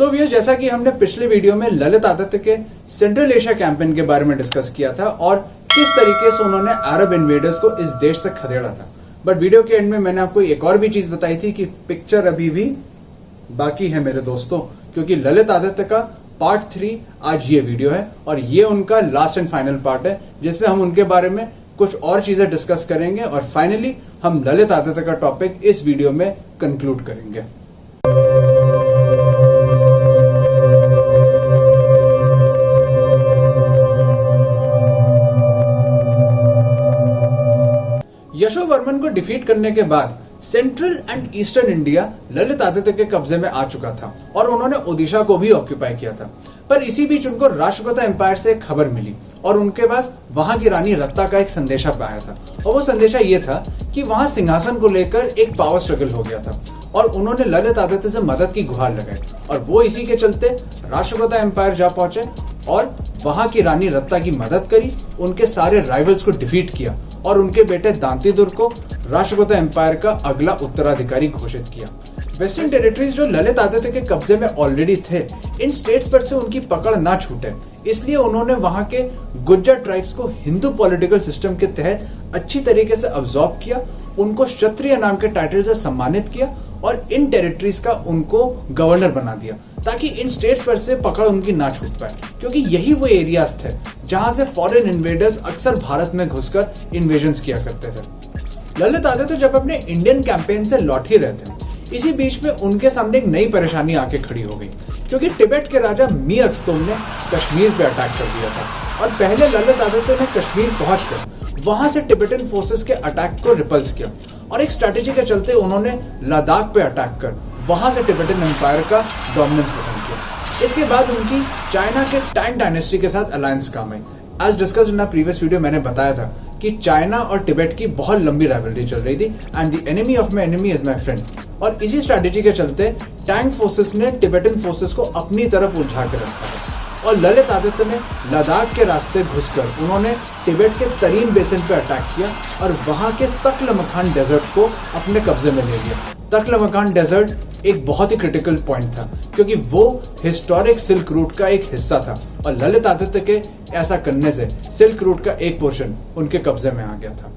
Viewers, जैसा कि हमने पिछले वीडियो में ललित आदित्य के सेंट्रल एशिया कैंपेन के बारे में डिस्कस किया था और किस तरीके से उन्होंने अरब इन्वेडर्स को इस देश से खदेड़ा था। बट वीडियो के एंड में मैंने आपको एक और भी चीज बताई थी कि पिक्चर अभी भी बाकी है मेरे दोस्तों, क्योंकि ललित आदित्य का पार्ट 3 आज ये वीडियो है और ये उनका लास्ट एंड फाइनल पार्ट है, जिसमें हम उनके बारे में कुछ और चीजें डिस्कस करेंगे और फाइनली हम ललित आदित्य का टॉपिक इस वीडियो में कंक्लूड करेंगे। यशोवर्मन को डिफीट करने के बाद central and eastern India Lalit Aditya के कब्जे में आ चुका था और उन्होंने ओडिशा को भी ऑक्यूपाई किया था। पर इसी बीच उनको राष्ट्रकूट एम्पायर से एक खबर मिली और उनके पास वहां की रानी रत्ता का एक संदेशा पाया था और वो संदेशा ये था कि वहां सिंहासन को लेकर एक पावर स्ट्रगल हो गया था और उन्होंने ललित आदित्य से मदद की गुहार लगाई और वो इसी के चलते राष्ट्रकूट एम्पायर जा पहुंचे और वहां की रानी रत्ता की मदद करी, उनके सारे राइवल्स को डिफीट किया और उनके बेटे दांतीदुर्ग को राष्ट्रकूट एम्पायर का अगला उत्तराधिकारी घोषित किया। वेस्टर्न टेरिटरीज जो ललित आदित्य के कब्जे में ऑलरेडी थे, इन स्टेट्स पर से उनकी पकड़ ना छूटे, इसलिए उन्होंने वहां के गुज्जर ट्राइब्स को हिंदू पॉलिटिकल सिस्टम के तहत अच्छी तरीके से अब्सॉर्ब किया, उनको क्षत्रिय नाम के टाइटल से सम्मानित किया और इन टेरिटरीज का उनको गवर्नर बना दिया ताकि इन स्टेट्स पर से पकड़ उनकी ना छूट पाए, क्योंकि यही वो एरियाज थे जहां से फॉरेन इन्वेडर्स अक्सर भारत में घुसकर इन्वेजन्स किया करते थे। ललित आदित्य जब अपने इंडियन कैंपेन से लौट ही रहे थे, इसी बीच में उनके सामने एक नई परेशानी आके खड़ी हो गई, क्योंकि तिब्बत के राजा मीर अक्सुम ने कश्मीर पे अटैक कर दिया था और पहले ललित आदित्य ने कश्मीर पहुंचकर वहां से तिब्बतन फोर्सेस के अटैक को रिपल्स किया और एक स्ट्रेटेजी के चलते उन्होंने लद्दाख पे अटैक कर वहां से तिब्बतन एम्पायर का डोमिनेंस खत्म किया। इसके बाद उनकी चाइना के टैंग डायनेस्टी के साथ अलायंस काम आई। As discussed in previous video मैंने बताया था कि चाइना और तिब्बत की बहुत लंबी राइवलरी चल रही थी and the enemy of my enemy is my friend, और इसी स्ट्रेटेजी के चलते टैंग फोर्सेस ने तिब्बतन फोर्सेस को अपनी तरफ उलझा के रखा था और ललित आदित्य ने लद्दाख के रास्ते घुसकर उन्होंने तिब्बत के तरीन बेसिन पे अटैक किया और वहां के तख्त-ए-मकान डेजर्ट को अपने कब्जे में ले लिया। तख्त-ए-मकान डेजर्ट एक बहुत ही क्रिटिकल पॉइंट था क्योंकि वो हिस्टोरिक सिल्क रूट का एक हिस्सा था और ललित आदित्य के ऐसा करने से सिल्क रूट का एक पोर्शन उनके कब्जे में आ गया था।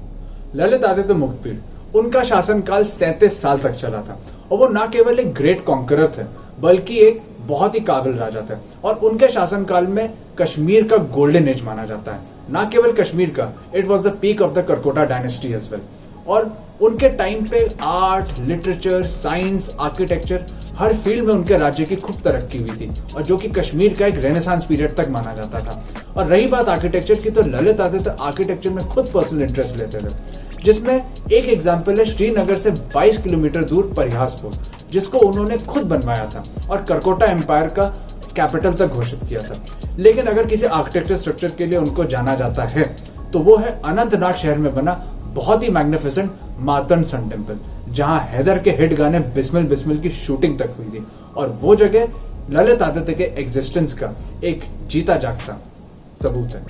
ललित आदित्य मुक्तपीड़, उनका शासनकाल 37 साल तक चला था और वो न केवल एक ग्रेट कॉन्करर थे बल्कि एक बहुत ही काबिल राजा थे और उनके शासनकाल में कश्मीर का गोल्डन एज माना जाता है। न केवल कश्मीर का, it was the peak of the Karkota dynasty as well. और उनके टाइम पे आर्ट, लिटरेचर, साइंस, आर्किटेक्चर हर फील्ड में उनके राज्य की खूब तरक्की हुई थी और जो कि कश्मीर का एक रेनेसांस पीरियड तक माना जाता था। और रही बात आर्किटेक्चर की, तो ललित आदित्य आर्किटेक्चर में खुद पर्सनल इंटरेस्ट लेते थे, जिसमें एक एग्जाम्पल है श्रीनगर से 22 किलोमीटर दूर परिहासपुर, जिसको उन्होंने खुद बनवाया था और करकोटा एम्पायर का कैपिटल तक घोषित किया था। लेकिन अगर किसी आर्किटेक्चर स्ट्रक्चर के लिए उनको जाना जाता है तो वो है अनंतनाग शहर में बना बहुत ही मैग्निफिसेंट मातन सन टेम्पल, जहां हैदर के हिट गाने बिस्मिल बिस्मिल की शूटिंग तक हुई थी और वो जगह ललित आदित्य के एग्जिस्टेंस का एक जीता जागता सबूत है।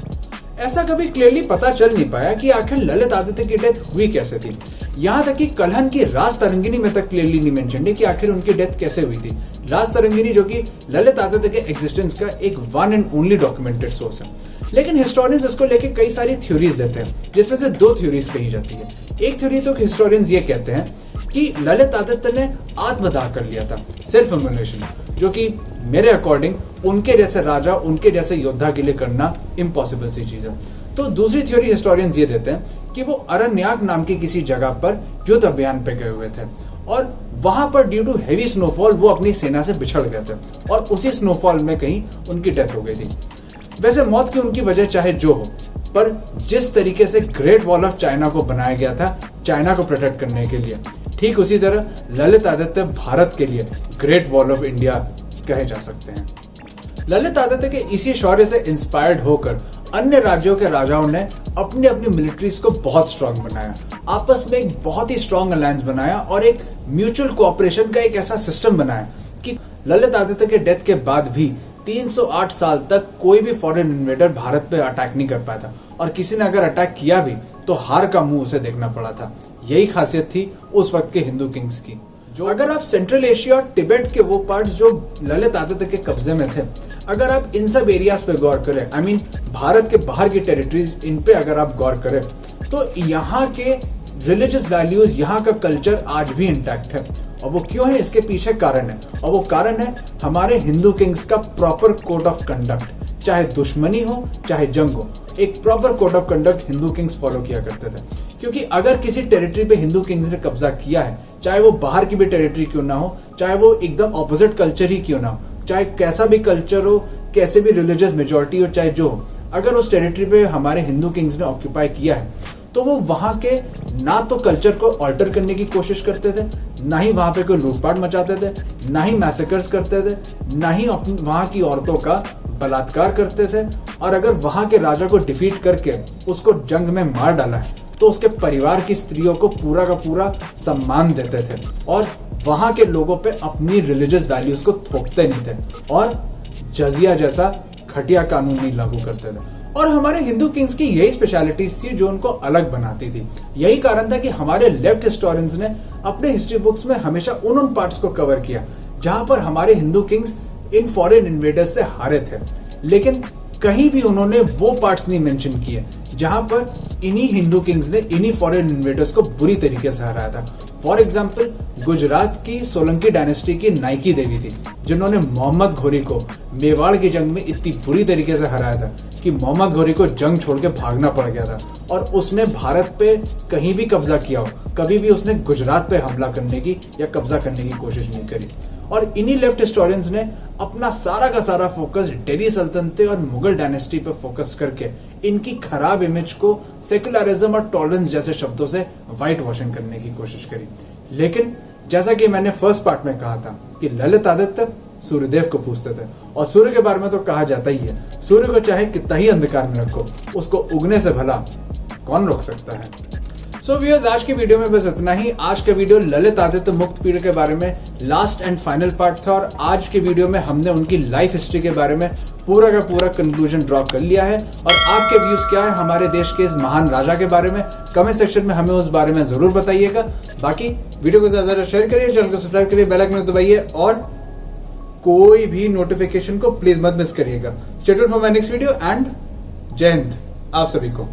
ऐसा कभी क्लियरली पता चल नहीं पाया कि आखिर ललित आदित्य की डेथ हुई कैसे थी। यहाँ तक कि कलहन की राज तरंगिनी में तक क्लियरली नहीं मेंशन है कि आखिर उनकी डेथ कैसे हुई थी। राज तरंगिनी जो कि ललित आदित्य के एग्जिस्टेंस का एक one and only documented source है, लेकिन हिस्टोरियंस इसको लेके कई सारी थ्योरीज देते हैं, जिसमें से 2 थ्योरीज कही जाती है। एक थ्योरी तो हिस्टोरियंस ये कहते हैं कि ललित आदित्य ने आत्मदाह कर लिया था, सेल्फ इम्यूलेशन, जो कि मेरे अकॉर्डिंग उनके जैसे राजा, उनके जैसे योद्धा के लिए करना इम्पॉसिबल सी चीज है। तो दूसरी थ्योरी हिस्टोरियंस ये देते हैं कि वो अरण्यक नाम की किसी जगह पर युद्ध अभियान पे गए हुए थे और वहां पर ड्यू टू हेवी स्नोफॉल वो अपनी सेना से बिछड़ गए थे और उसी स्नोफॉल में कहीं उनकी डेथ हो गई थी। वैसे मौत की उनकी वजह चाहे जो हो, पर जिस तरीके से ग्रेट वॉल ऑफ चाइना को बनाया गया था चाइना को प्रोटेक्ट करने के लिए, ठीक उसी तरह ललित आदित्य भारत के लिए ग्रेट वॉल ऑफ इंडिया कहे जा सकते हैं। ललित आदित्य के इसी शौर्य से इंस्पायर्ड होकर अन्य राज्यों के राजाओं ने अपनी अपनी मिलिट्रीज को बहुत स्ट्रांग बनाया, आपस में एक बहुत ही स्ट्रांग अलायंस बनाया और एक म्यूचुअल कोऑपरेशन का एक ऐसा सिस्टम बनाया कि ललित आदित्य के डेथ के बाद भी 308 साल तक कोई भी फॉरेन इन्वेडर भारत पे अटैक नहीं कर पाया था और किसी ने अगर अटैक किया भी तो हार का मुंह उसे देखना पड़ा था। यही खासियत थी उस वक्त के हिंदू किंग्स की। जो अगर आप सेंट्रल एशिया और तिब्बत के वो पार्ट्स जो ललित आदित्य के कब्जे में थे, अगर आप इन सब एरियाज पे गौर करें, आई मीन भारत के बाहर की टेरिटरीज, इन पे अगर आप गौर करें तो यहाँ के रिलीजियस वैल्यूज, यहाँ का कल्चर आज भी इंटैक्ट है। और वो क्यों है, इसके पीछे कारण है, और वो कारण है हमारे हिंदू किंग्स का प्रॉपर कोड ऑफ कंडक्ट। चाहे दुश्मनी हो चाहे जंग हो, एक proper code of conduct Hindu Kings follow किया करते थे। क्योंकि अगर किसी टेरिटरी पे हिंदू किंग्स ने कब्जा किया है, चाहे वो बाहर की भी टेरिटरी क्यों ना हो, चाहे वो एकदम ऑपोजिट कल्चर ही क्यों ना हो, चाहे कैसा भी कल्चर हो, कैसे भी रिलीजियस मेजोरिटी हो, चाहे जो हो, अगर उस टेरिटरी पे हमारे हिंदू किंग्स ने ऑक्यूपाई किया है तो वो वहां के ना तो कल्चर को ऑल्टर करने की कोशिश करते थे, ना ही वहां पे कोई लूटपाट मचाते थे, ना ही मैसेकर्स करते थे, ना ही वहां की औरतों का बलात्कार करते थे। और अगर वहां के राजा को डिफीट करके उसको जंग में मार डाला है तो उसके परिवार की स्त्रियों को पूरा का पूरा सम्मान देते थे और वहां के लोगों पे अपनी रिलीजियस वैल्यूज को थोपते नहीं थे और जजिया जैसा घटिया कानून नहीं लागू करते थे। और हमारे हिंदू किंग्स की यही स्पेशलिटीज थी जो उनको अलग बनाती थी। यही कारण था कि हमारे लेफ्ट हिस्टोरियंस ने अपने हिस्ट्री बुक्स में हमेशा उन पार्ट्स को कवर किया जहां पर हमारे Hindu kings in foreign invaders से हारे थे, लेकिन कहीं भी उन्होंने वो पार्ट्स नहीं मेंशन किए जहां पर इन्हीं हिंदू किंग्स ने इन्हीं फॉरेन इन्वेडर्स को बुरी तरीके से हराया था। फॉर एग्जाम्पल, गुजरात की सोलंकी डायनेस्टी की नाइकी देवी थी जिन्होंने मोहम्मद घोरी को मेवाड़ की जंग में इतनी बुरी तरीके से हराया था कि मोहम्मद घोरी को जंग छोड़ के भागना पड़ गया था और उसने भारत पे कहीं भी कब्जा किया हो, कभी भी उसने गुजरात पे हमला करने की या कब्जा करने की कोशिश नहीं करी। और इन्हीं लेफ्ट हिस्टोरियंस ने अपना सारा का सारा फोकस दिल्ली सल्तनते और मुगल डायनेस्टी पे फोकस करके इनकी खराब इमेज को सेक्युलरिज्म और टॉलरेंस जैसे शब्दों से व्हाइट वॉशिंग करने की कोशिश करी। लेकिन जैसा कि मैंने फर्स्ट पार्ट में कहा था कि ललित आदित्य सूर्यदेव को पूजते थे और सूर्य के बारे में तो कहा जाता ही है, सूर्य को चाहे कितना ही अंधकार में रखो, उसको उगने से भला कौन रोक सकता है। सो व्यूअर्स, आज की वीडियो में बस इतना ही। आज का वीडियो ललित आदित्य मुक्त पीढ़ी के बारे में लास्ट एंड फाइनल पार्ट था और आज के वीडियो में हमने उनकी लाइफ हिस्ट्री के बारे में पूरा का पूरा कंक्लूजन ड्रॉ कर लिया है। और आपके व्यूज क्या है हमारे देश के इस महान राजा के बारे में, कमेंट सेक्शन में हमें उस बारे में जरूर बताइएगा। बाकी वीडियो को ज्यादा शेयर करिए, चैनल को सब्सक्राइब करिए, बेल आइकन दबाइए और कोई भी नोटिफिकेशन को प्लीज मत मिस करिएगा। Stay tuned for my next video and जय हिंद आप सभी को।